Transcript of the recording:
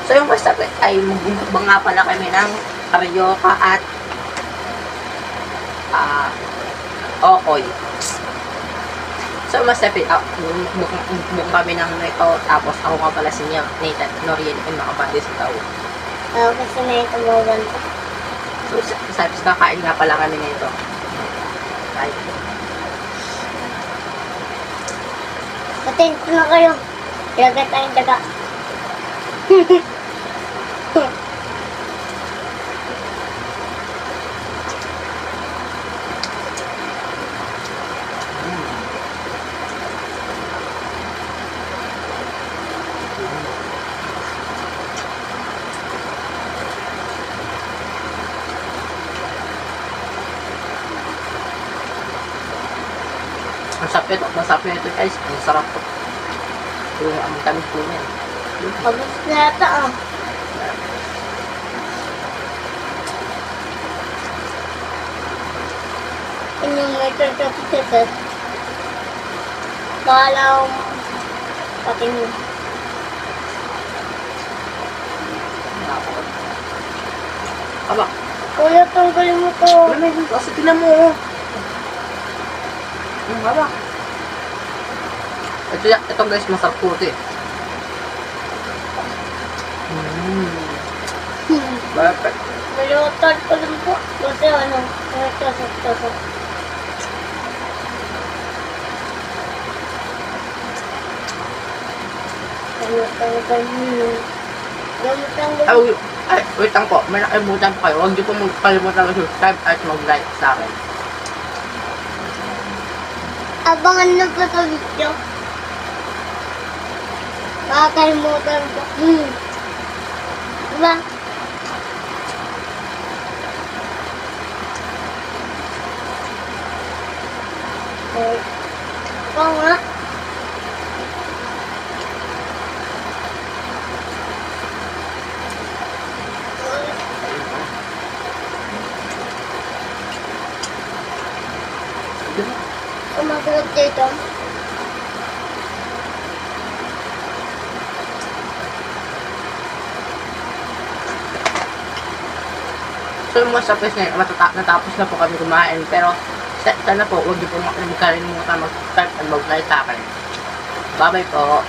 So yung first step ay magbubang nga pala kami ng karyoka at okoy. So mas step bukang kami ng ito, tapos ako nga pala si Nathan Noriel and makabandi sa tao. Kasi may tumawan ko. So sabi kakain nga pala kami nito. Ay. Patento na kayo. Ilagay tayong daga. Masarap ito guys. Ang sarap po. Yung ang tamis po niya. Pagod na yata ah. Inyong may tortopitetes. Bahala akong patingin. Aba. Kuya, tanggalin mo to. Wala na kasi tinan mo. Aba. Ito guys, masarap po ito eh. Perfect. Malutad ko lang po. Kasi ano, tasok-tasok. Ay, wait lang po. May nakalimutan po kayo. Huwag niyo po magkalimutan mag-subscribe at mag-like sa akin. Abangan na po sa video. Makakalimutan ko. Diba? Ikaw nga. Kumagulat dito. So yung mga surprise na yun, natapos na po kami kumain. Pero sana po, huwag niyo po makalimutan mag-subscribe at mag-like sa akin. Bye-bye po.